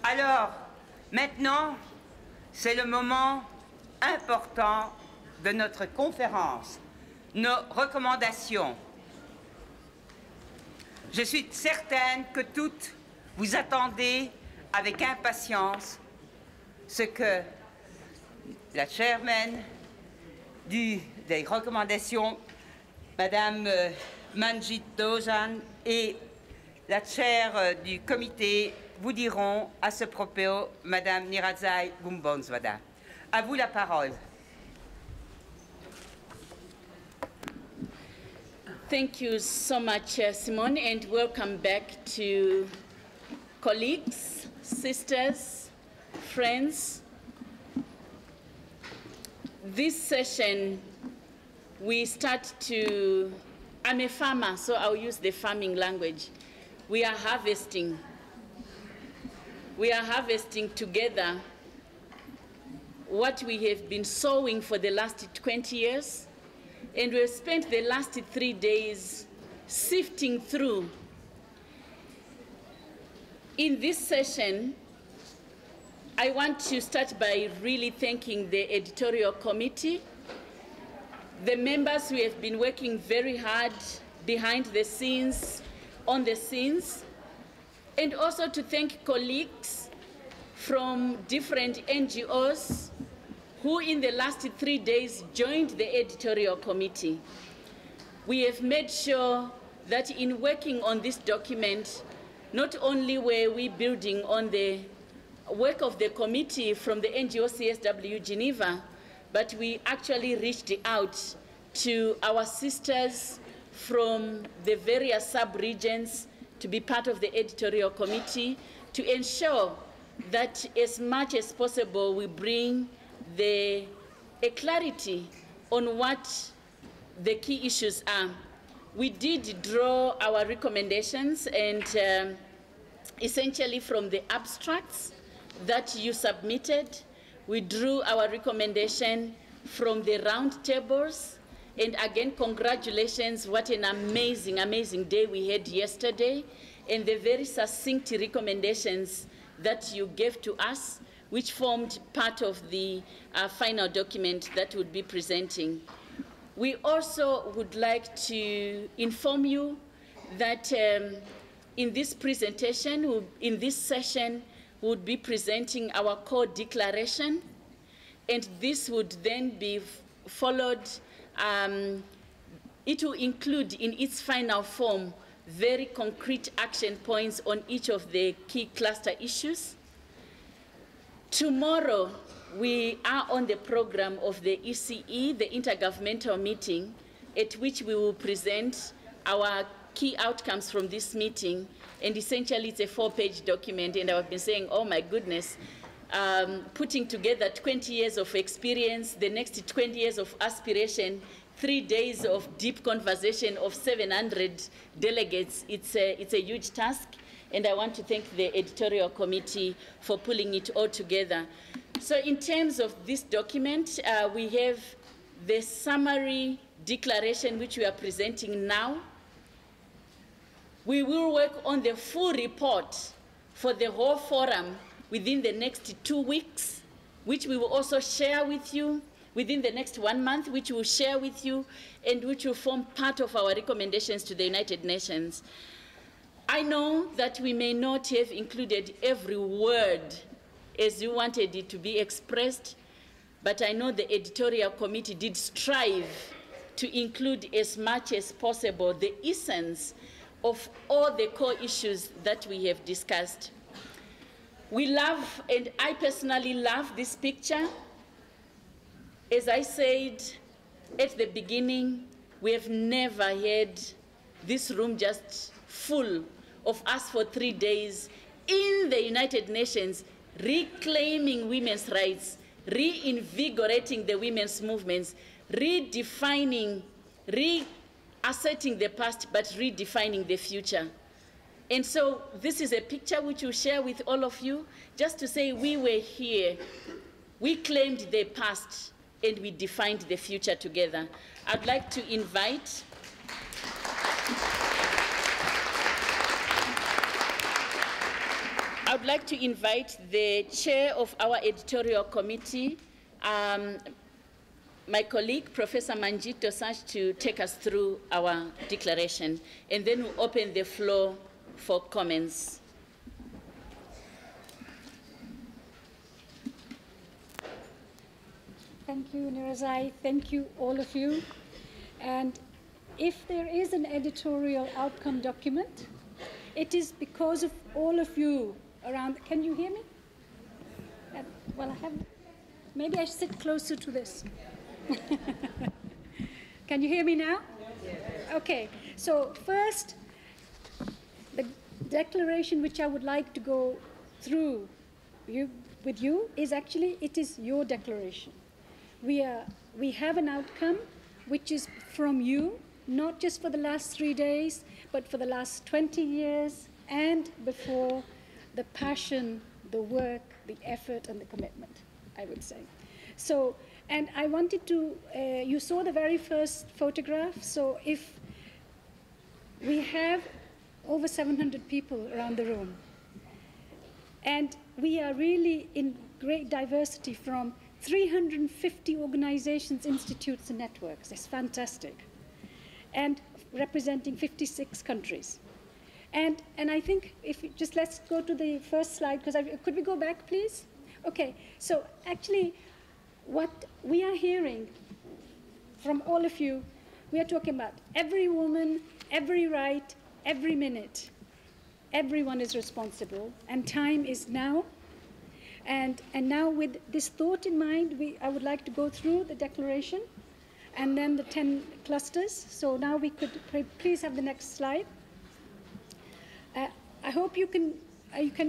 Alors, maintenant, c'est le moment important de notre conférence, nos recommandations. Je suis certaine que toutes vous attendez avec impatience ce que la chairman des recommandations, Madame Manjit Dosanjh, et la chair du comité vous diront à ce propos, Madame Nyaradzayi Gumbonzvanda. À vous la parole. Thank you so much, Simone, and welcome back to colleagues, sisters, friends. This session, we start to, I'm a farmer, so I'll use the farming language. We are harvesting. We are harvesting together what we have been sowing for the last 20 years. And we've spent the last 3 days sifting through. In this session, I want to start by really thanking the editorial committee, the members who have been working very hard behind the scenes, on the scenes, and also to thank colleagues from different NGOs who in the last 3 days joined the editorial committee. We have made sure that in working on this document, not only were we building on the work of the committee from the NGO CSW Geneva, but we actually reached out to our sisters from the various sub-regions to be part of the editorial committee to ensure that as much as possible we bring a clarity on what the key issues are. We did draw our recommendations and essentially from the abstracts that you submitted, we drew our recommendation from the roundtables. And again, congratulations, what an amazing, amazing day we had yesterday, and the very succinct recommendations that you gave to us, which formed part of the final document that we'll be presenting. We also would like to inform you that in this presentation, in this session, we'll be presenting our core declaration, and this would then be followed. It will include in its final form very concrete action points on each of the key cluster issues. Tomorrow, we are on the program of the ECE, the Intergovernmental Meeting, at which we will present our key outcomes from this meeting. And essentially, it's a 4-page document. And I've been saying, oh my goodness, putting together 20 years of experience, the next 20 years of aspiration, 3 days of deep conversation of 700 delegates, it's a huge task. And I want to thank the editorial committee for pulling it all together. So in terms of this document, we have the summary declaration which we are presenting now. We will work on the full report for the whole forum within the next 2 weeks, which we will also share with you within the next 1 month, which we will share with you and which will form part of our recommendations to the United Nations. I know that we may not have included every word as you wanted it to be expressed, but I know the editorial committee did strive to include as much as possible the essence of all the core issues that we have discussed. We love, and I personally love this picture. As I said at the beginning, we have never had this room just full of us for 3 days in the United Nations, reclaiming women's rights, reinvigorating the women's movements, redefining, reasserting the past, but redefining the future. And so this is a picture which we'll share with all of you, just to say we were here, we claimed the past, and we defined the future together. I'd like to invite I would like to invite the chair of our editorial committee, my colleague, Professor Manjit Dosanjh, to take us through our declaration, and then we'll open the floor for comments. Thank you, Nyaradzayi. Thank you, all of you. And if there is an editorial outcome document, it is because of all of you around. Can you hear me? Well, maybe I should sit closer to this. Can you hear me now? Okay. So first, the declaration which I would like to go through with you is actually, it is your declaration. We have an outcome which is from you, not just for the last 3 days, but for the last 20 years and before, the passion, the work, the effort, and the commitment, I would say. So, and I wanted to, you saw the very first photograph, so if we have over 700 people around the room, and we are really in great diversity from 350 organizations, institutes, and networks. It's fantastic. And representing 56 countries. And I think if you just let's go to the first slide, because could we go back, please? Okay, so actually what we are hearing from all of you, we are talking about every woman, every right, every minute. Everyone is responsible, and time is now. And now with this thought in mind, I would like to go through the declaration and then the 10 clusters. So now we could please have the next slide. I hope you can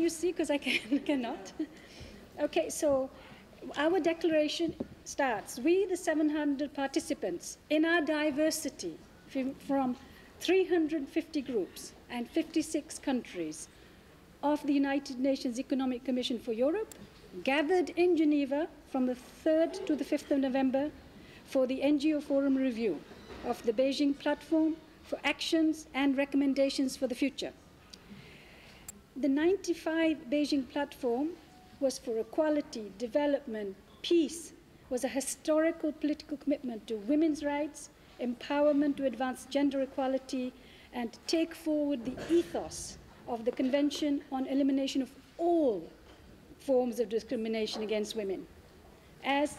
you see, because I cannot. Okay, so our declaration starts. We, the 700 participants, in our diversity from 350 groups and 56 countries of the United Nations Economic Commission for Europe, gathered in Geneva from the 3rd to the 5th of November for the NGO Forum review of the Beijing Platform for Actions and Recommendations for the Future. The 95 Beijing Platform was for equality, development, peace, was a historical political commitment to women's rights, empowerment to advance gender equality, and take forward the ethos of the Convention on Elimination of all forms of discrimination against women, as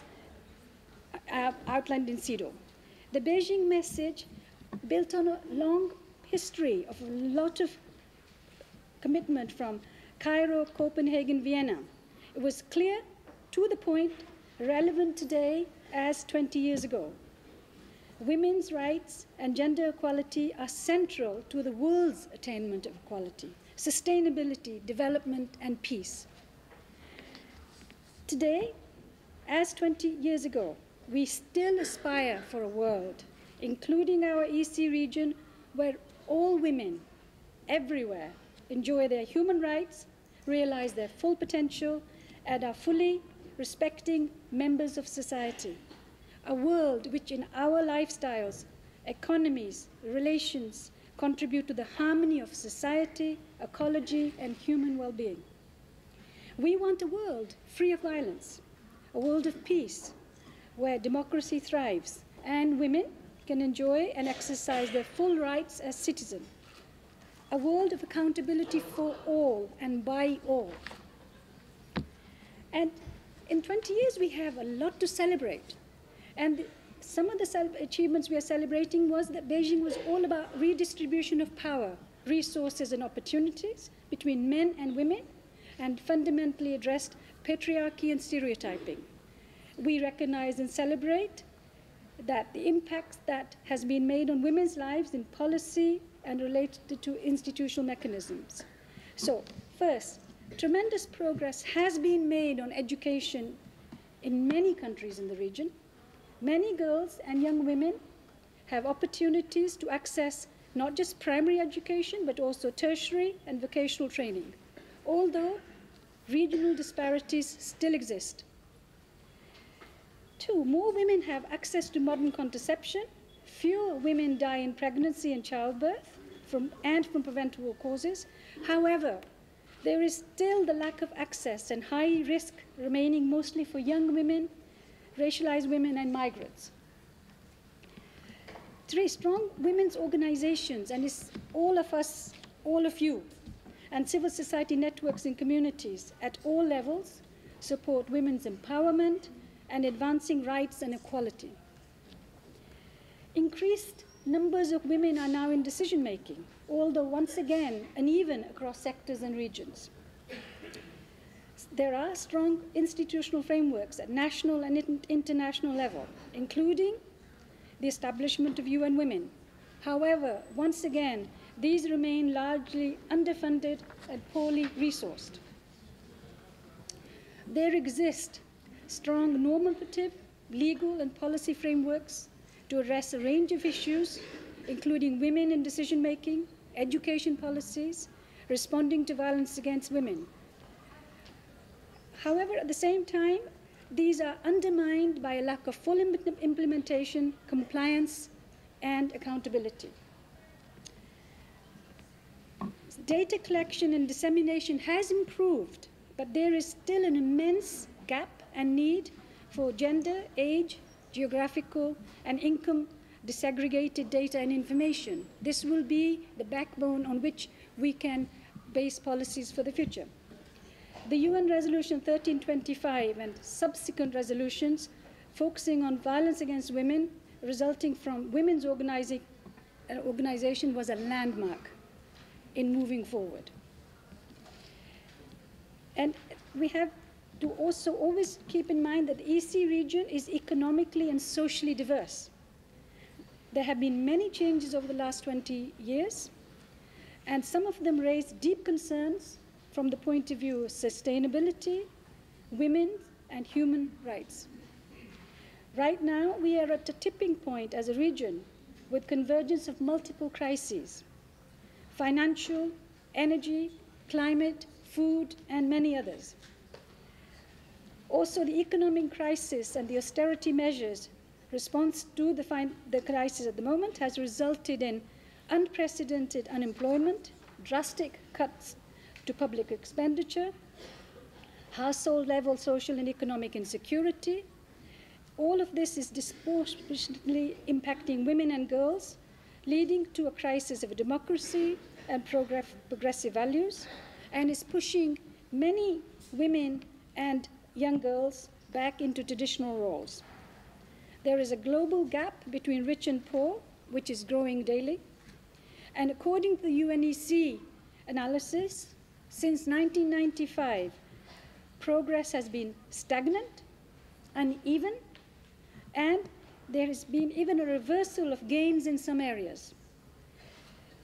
outlined in CEDAW. The Beijing message built on a long history of a lot of commitment from Cairo, Copenhagen, Vienna. It was clear, to the point, relevant today as 20 years ago. Women's rights and gender equality are central to the world's attainment of equality, sustainability, development, and peace. Today, as 20 years ago, we still aspire for a world, including our EC region, where all women everywhere enjoy their human rights, realize their full potential, and are fully respecting members of society. A world which in our lifestyles, economies, relations, contribute to the harmony of society, ecology, and human well-being. We want a world free of violence, a world of peace, where democracy thrives and women can enjoy and exercise their full rights as citizens. A world of accountability for all and by all. And in 20 years, we have a lot to celebrate. And some of the achievements we are celebrating was that Beijing was all about redistribution of power, resources, and opportunities between men and women, and fundamentally addressed patriarchy and stereotyping. We recognize and celebrate that the impact that has been made on women's lives in policy and related to institutional mechanisms. So, first, tremendous progress has been made on education in many countries in the region. Many girls and young women have opportunities to access not just primary education, but also tertiary and vocational training, although regional disparities still exist. 2, more women have access to modern contraception. Fewer women die in pregnancy and childbirth from preventable causes. However, there is still the lack of access and high risk remaining mostly for young women, racialized women, and migrants. 3, strong women's organizations, and it's all of us, all of you, and civil society networks and communities at all levels support women's empowerment and advancing rights and equality. Increased numbers of women are now in decision-making, although once again uneven across sectors and regions. There are strong institutional frameworks at national and international level, including the establishment of UN Women. However, once again, these remain largely underfunded and poorly resourced. There exist strong normative, legal, and policy frameworks to address a range of issues, including women in decision-making, education policies, responding to violence against women. However, at the same time, these are undermined by a lack of full implementation, compliance, and accountability. Data collection and dissemination has improved, but there is still an immense gap and need for gender, age, geographical, and income disaggregated data and information. This will be the backbone on which we can base policies for the future. The UN Resolution 1325 and subsequent resolutions focusing on violence against women resulting from women's organization was a landmark in moving forward. And we have to also always keep in mind that the EC region is economically and socially diverse. There have been many changes over the last 20 years, and some of them raise deep concerns from the point of view of sustainability, women, and human rights. Right now, we are at a tipping point as a region with convergence of multiple crises: financial, energy, climate, food, and many others. Also, the economic crisis and the austerity measures response to the crisis at the moment has resulted in unprecedented unemployment, drastic cuts to public expenditure, household-level social and economic insecurity. All of this is disproportionately impacting women and girls, leading to a crisis of democracy and progressive values, and is pushing many women and young girls back into traditional roles. There is a global gap between rich and poor, which is growing daily. And according to the UNECE analysis, since 1995, progress has been stagnant, uneven, and there has been even a reversal of gains in some areas.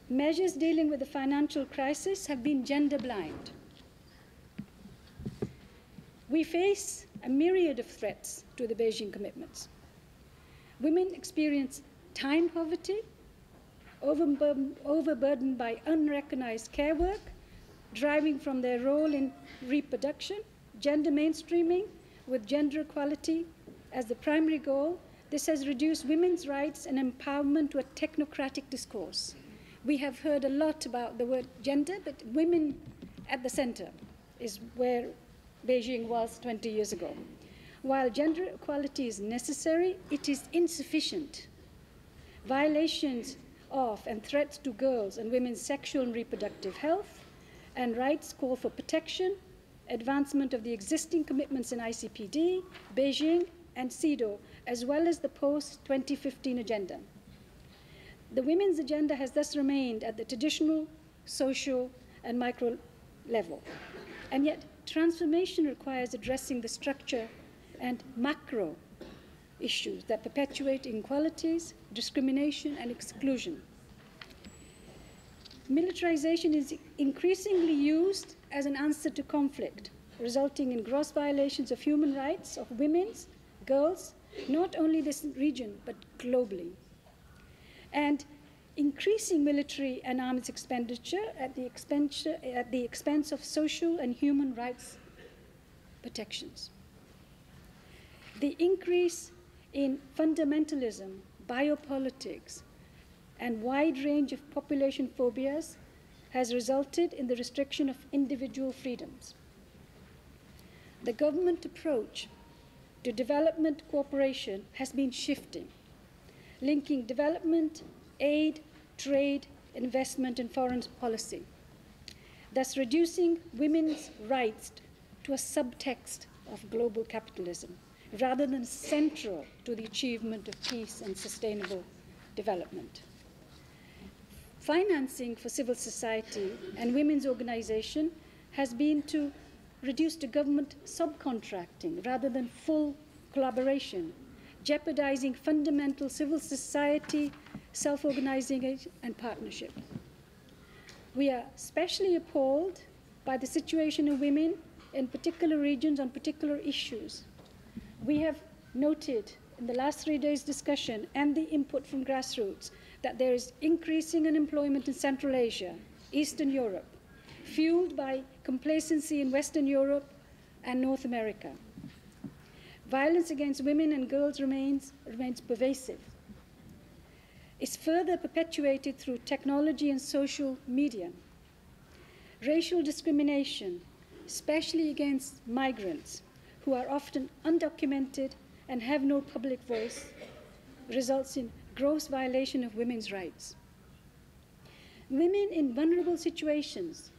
Measures dealing with the financial crisis have been gender blind. We face a myriad of threats to the Beijing commitments. Women experience time poverty, overburdened by unrecognized care work, driving from their role in reproduction, gender mainstreaming with gender equality as the primary goal. This has reduced women's rights and empowerment to a technocratic discourse. We have heard a lot about the word gender, but women at the center is where Beijing was 20 years ago. While gender equality is necessary, it is insufficient. Violations of and threats to girls' and women's sexual and reproductive health and rights call for protection, advancement of the existing commitments in ICPD, Beijing, and CEDAW, as well as the post-2015 agenda. The women's agenda has thus remained at the traditional, social, and micro level. And yet, transformation requires addressing the structure and macro issues that perpetuate inequalities, discrimination, and exclusion. Militarization is increasingly used as an answer to conflict, resulting in gross violations of human rights of women, girls, not only this region, but globally. And increasing military and arms expenditure at the expense of social and human rights protections. The increase in fundamentalism, biopolitics, and wide range of population phobias has resulted in the restriction of individual freedoms. The government approach to development cooperation has been shifting, linking development, aid, trade, investment, and foreign policy, thus reducing women's rights to a subtext of global capitalism, rather than central to the achievement of peace and sustainable development. Financing for civil society and women's organization has been to reduce to government subcontracting rather than full collaboration, jeopardizing fundamental civil society, self-organizing and partnership. We are especially appalled by the situation of women in particular regions on particular issues. We have noted in the last 3 days' discussion and the input from grassroots that there is increasing unemployment in Central Asia, Eastern Europe, fueled by complacency in Western Europe and North America. Violence against women and girls remains pervasive. It's further perpetuated through technology and social media. Racial discrimination, especially against migrants, who are often undocumented and have no public voice, results in gross violation of women's rights. Women in vulnerable situations,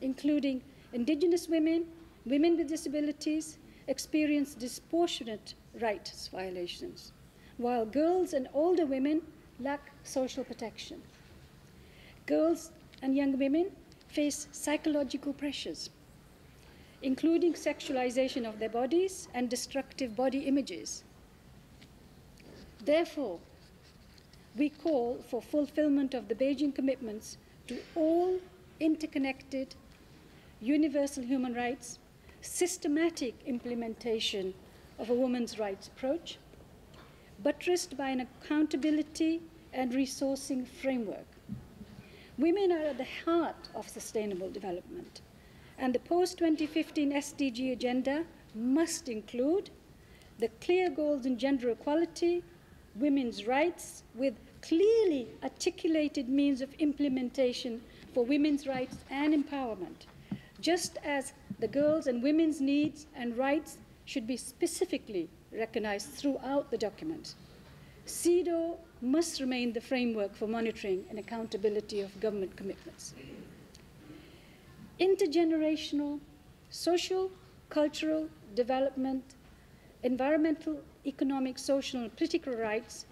including indigenous women, women with disabilities, experience disproportionate rights violations, while girls and older women lack social protection. Girls and young women face psychological pressures, including sexualization of their bodies and destructive body images. Therefore, we call for fulfillment of the Beijing commitments to all interconnected universal human rights, systematic implementation of a women's rights approach, buttressed by an accountability and resourcing framework. Women are at the heart of sustainable development, and the post-2015 SDG agenda must include the clear goals in gender equality, women's rights, with clearly articulated means of implementation for women's rights and empowerment, just as the girls' and women's needs and rights should be specifically recognized throughout the document. CEDAW must remain the framework for monitoring and accountability of government commitments. Intergenerational, social, cultural development, environmental, economic, social, and political rights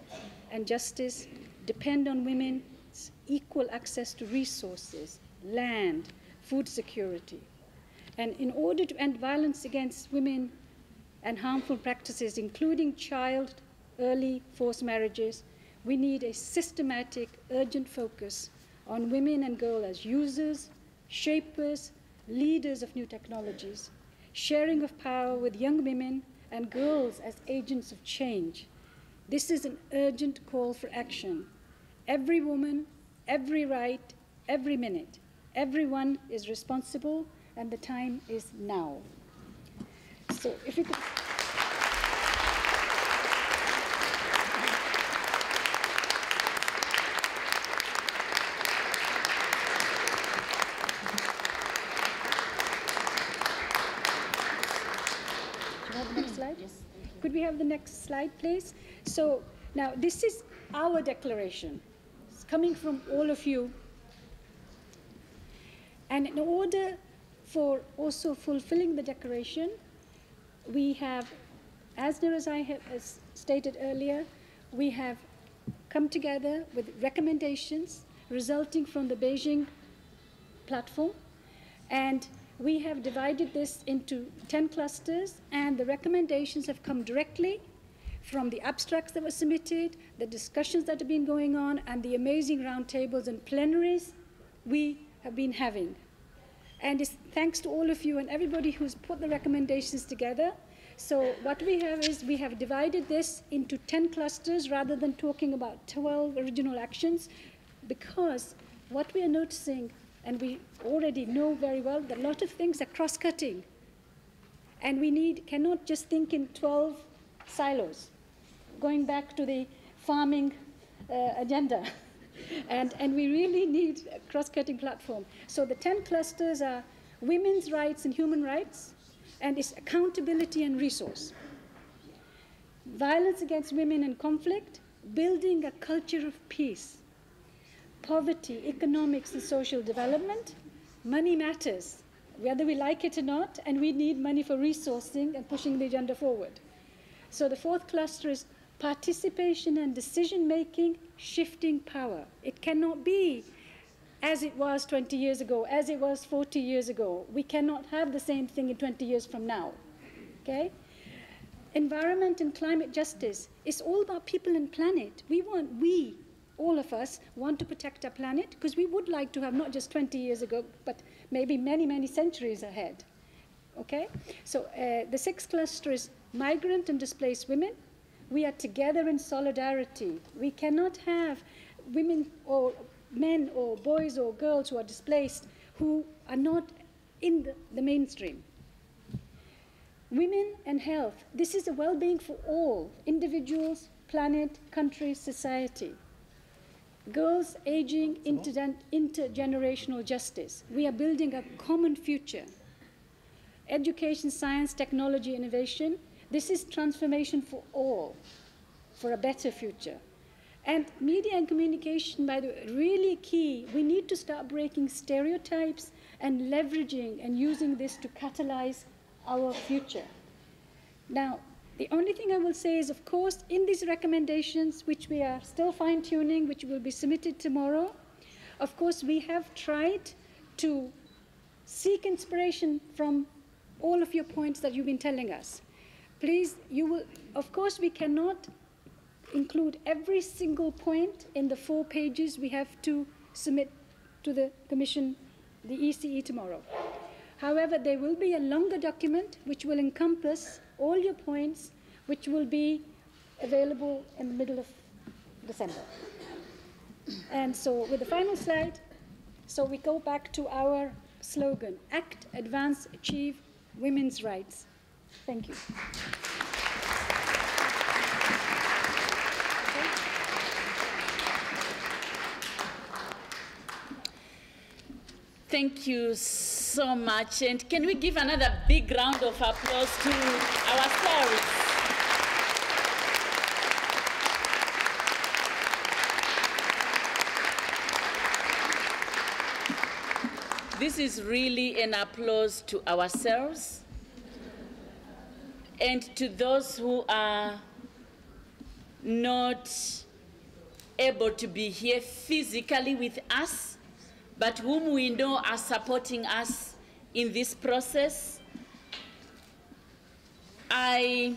and justice depend on women's equal access to resources, land, food security. And in order to end violence against women and harmful practices, including child early forced marriages, we need a systematic, urgent focus on women and girls as users, shapers, leaders of new technologies, sharing of power with young women and girls as agents of change. This is an urgent call for action. Every woman, every right, every minute. Everyone is responsible, and the time is now. So if you could... Slide? Yes. Could we have the next slide, please? So now this is our declaration. It's coming from all of you. And in order for also fulfilling the declaration, we have, as Nyaradzayi has stated earlier, we have come together with recommendations resulting from the Beijing platform, and we have divided this into 10 clusters, and the recommendations have come directly from the abstracts that were submitted, the discussions that have been going on, and the amazing roundtables and plenaries we have been having. And it's thanks to all of you and everybody who's put the recommendations together. So what we have is we have divided this into 10 clusters rather than talking about 12 original actions, because what we are noticing, and we already know very well, that a lot of things are cross-cutting. And we cannot just think in 12 silos, going back to the farming agenda. And we really need a cross-cutting platform. So the 10 clusters are women's rights and human rights, and it's accountability and resource. Violence against women and conflict, building a culture of peace. Poverty, economics and social development. Money matters, whether we like it or not, and we need money for resourcing and pushing the agenda forward. So the fourth cluster is participation and decision-making, shifting power. It cannot be as it was 20 years ago, as it was 40 years ago. We cannot have the same thing in 20 years from now, okay? Environment and climate justice is all about people and planet. All of us want to protect our planet because we would like to have not just 20 years ago, but maybe many, many centuries ahead, okay? So the sixth cluster is migrant and displaced women. We are together in solidarity. We cannot have women or men or boys or girls who are displaced who are not in the mainstream. Women and health. This is a well-being for all, individuals, planet, country, society. Girls, aging, intergenerational justice. We are building a common future. Education, science, technology, innovation. This is transformation for all, for a better future. And media and communication, by the way, really key. We need to start breaking stereotypes and leveraging and using this to catalyze our future. Now, the only thing I will say is, of course, in these recommendations, which we are still fine-tuning, which will be submitted tomorrow, of course, we have tried to seek inspiration from all of your points that you've been telling us. Please, of course, we cannot include every single point in the 4 pages we have to submit to the Commission, the ECE, tomorrow. However, there will be a longer document which will encompass all your points, which will be available in the middle of December. And so with the final slide, so we go back to our slogan, Act, Advance, Achieve Women's Rights. Thank you. Thank you so much. And can we give another big round of applause to ourselves? This is really an applause to ourselves and to those who are not able to be here physically with us, but whom we know are supporting us in this process. I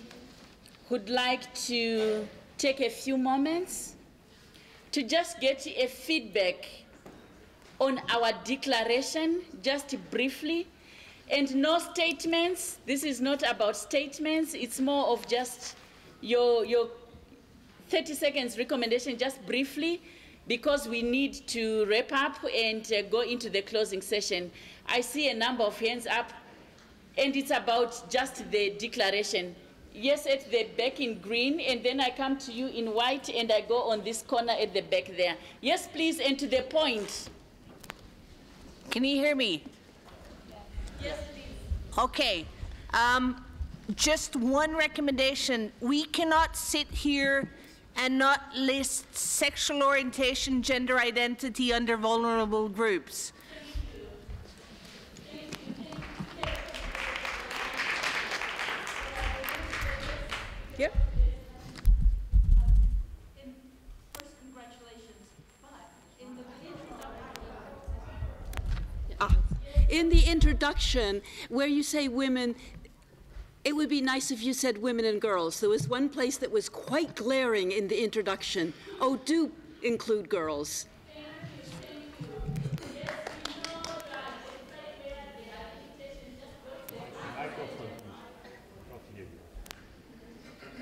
would like to take a few moments to just get a feedback on our declaration, just briefly, and no statements. This is not about statements. It's more of just your 30 seconds recommendation, just briefly, because we need to wrap up and go into the closing session. I see a number of hands up, and it's about just the declaration. Yes, at the back in green, and then I come to you in white, and I go on this corner at the back there. Yes, please, and to the point. Can you hear me? Yes, please. Okay. Just one recommendation. We cannot sit here and not list sexual orientation, gender identity under vulnerable groups. Yep. First, congratulations. In the introduction, where you say women, it would be nice if you said women and girls. There was one place that was quite glaring in the introduction. Oh, do include girls.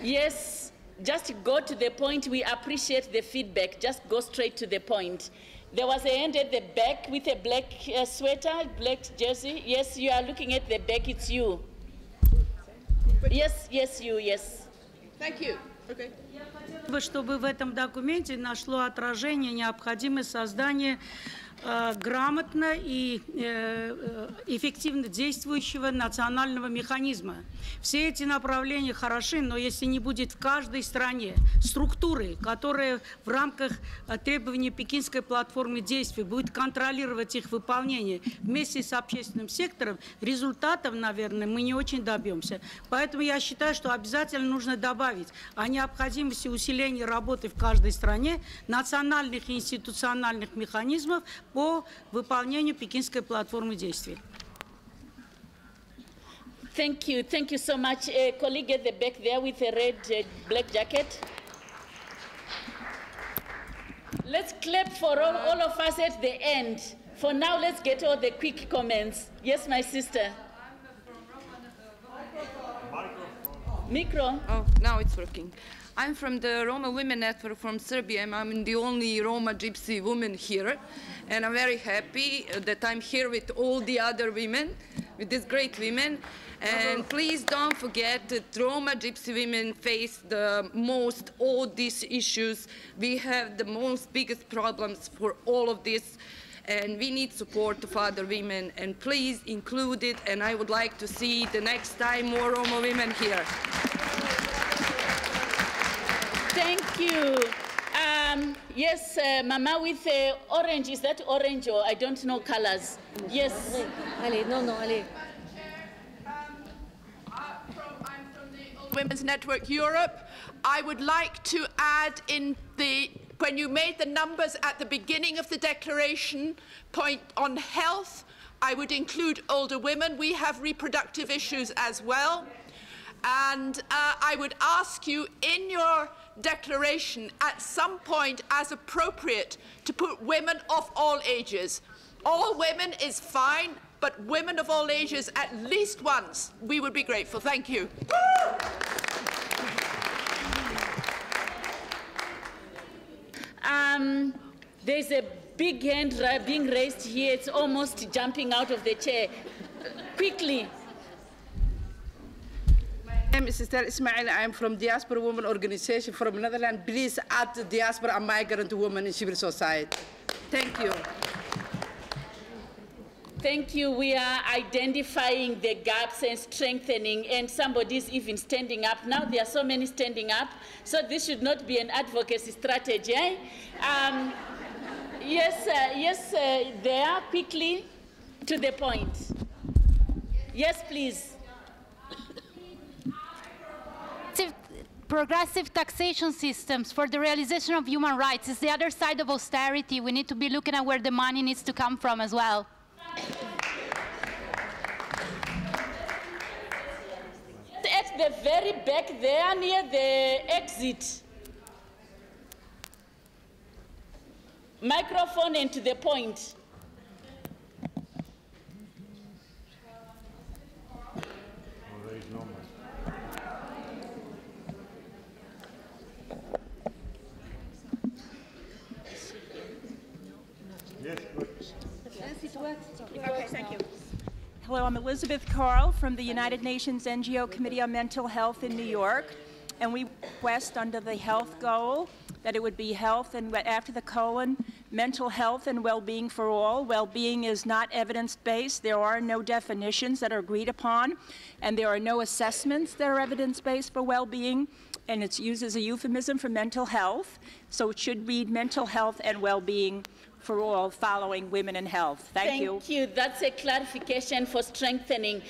Yes, just go to the point. We appreciate the feedback. Just go straight to the point. There was a hand at the back with a black sweater, black jersey. Yes, you are looking at the back. It's you. Yes, yes, you, yes. Thank you. Okay. Чтобы в этом документе нашло отражение необходимость создания грамотно и эффективно действующего национального механизма. Все эти направления хороши, но если не будет в каждой стране структуры, которая в рамках требований Пекинской платформы действий будет контролировать их выполнение вместе с общественным сектором, результатов, наверное, мы не очень добьемся. Поэтому я считаю, что обязательно нужно добавить о необходимости усиления работы в каждой стране национальных и институциональных механизмов по выполнению Пекинской платформы действий. Thank you so much. Colleague at the back there with a red black jacket. Let's clap for all of us at the end. For now, let's get all the quick comments. Yes, my sister. Micro. Oh, now it's working. I'm from the Roma Women Network from Serbia, and I'm the only Roma gypsy woman here. And I'm very happy that I'm here with all the other women, with these great women. And please don't forget that Roma gypsy women face the most all these issues. We have the most biggest problems for all of this. And we need support of other women. And please include it. And I would like to see the next time more Roma women here. Thank you. Yes, Mama with orange. Is that orange or I don't know colors? Yes. Allez, no, allez. I'm from the Women's Network Europe. I would like to add in when you made the numbers at the beginning of the declaration point on health, I would include older women. We have reproductive issues as well. And I would ask you in your declaration at some point as appropriate to put women of all ages. All women is fine, but women of all ages at least once. We would be grateful. Thank you. There's a big hand being raised here. It's almost jumping out of the chair. Quickly. My name is Estelle Ismail. I'm from Diaspora Women Organization from Netherlands. Please add the diaspora and migrant women in civil society. Thank you. Thank you. We are identifying the gaps and strengthening, and somebody's even standing up. Now there are so many standing up, so this should not be an advocacy strategy. Yes, they are quickly to the point. Yes, please. Progressive taxation systems for the realization of human rights is the other side of austerity. We need to be looking at where the money needs to come from as well. At the very back there, near the exit. Microphone and to the point. Okay, thank you. Hello, I'm Elizabeth Carl from the United Nations NGO Committee on Mental Health in New York, and we request under the health goal that it would be health and after the colon, mental health and well-being for all. Well-being is not evidence-based. There are no definitions that are agreed upon, and there are no assessments that are evidence-based for well-being, and it's used as a euphemism for mental health, so it should read mental health and well-being for all, following women and health. Thank you. Thank you. That's a clarification for strengthening.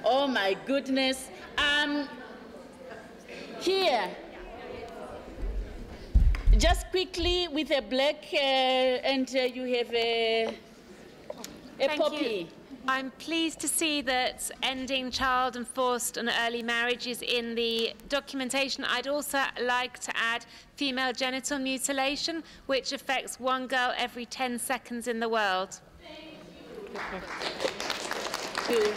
Oh my goodness. Here. Just quickly with a black and you have a poppy. I'm pleased to see that ending child and forced and early marriage is in the documentation. I'd also like to add female genital mutilation, which affects one girl every 10 seconds in the world. Thank you.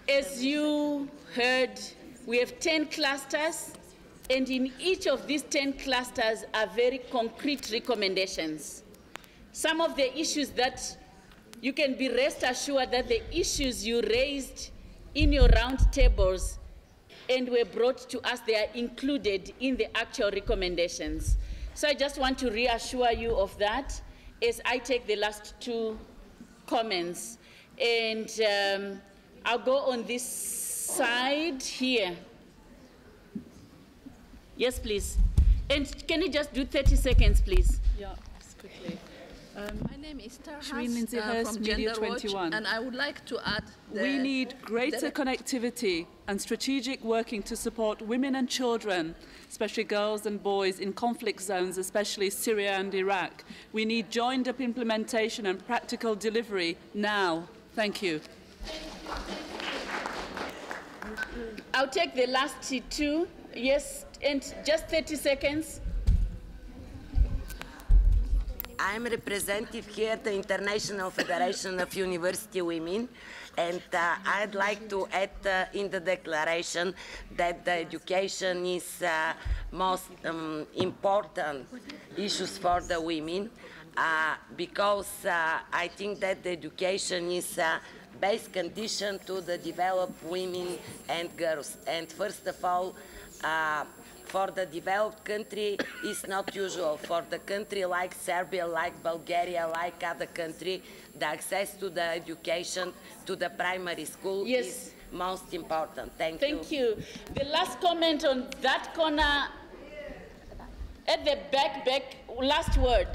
As you heard, we have 10 clusters, and in each of these 10 clusters are very concrete recommendations. Some of the issues that you can be rest assured that the issues you raised in your roundtables and were brought to us, they are included in the actual recommendations. So I just want to reassure you of that as I take the last two comments. And I'll go on this side here. Yes, please. And can you just do 30 seconds, please? Yeah, just quickly. My name is Tarhas from Media 21. And I would like to add we need greater connectivity and strategic working to support women and children, especially girls and boys in conflict zones, especially Syria and Iraq. We need joined-up implementation and practical delivery now. Thank you. I'll take the last two. Yes, and just 30 seconds. I'm representative here at the International Federation of University Women, and I'd like to add in the declaration that the education is most important issues for the women, because I think that the education is base condition to the developed women and girls. And first of all, for the developed country, it's not usual. For the country like Serbia, like Bulgaria, like other country, the access to the education, to the primary school is most important. Thank you. Thank you. The last comment on that corner, at the back, last word.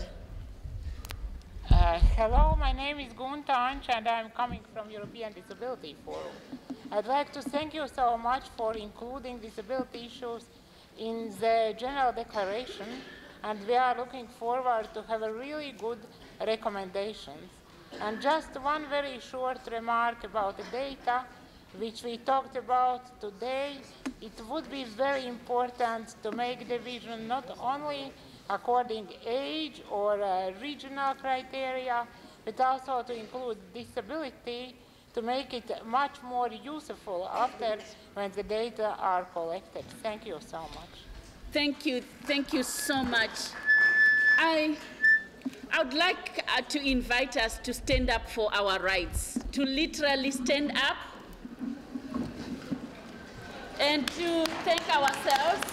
Hello, my name is Dosanjh, and I'm coming from European Disability Forum. I'd like to thank you so much for including disability issues in the General Declaration, and we are looking forward to have a really good recommendations. And just one very short remark about the data, which we talked about today. It would be very important to make division not only according age or regional criteria, but also to include disability to make it much more useful after when the data are collected. Thank you so much. Thank you so much. I would like to invite us to stand up for our rights, to literally stand up and to thank ourselves.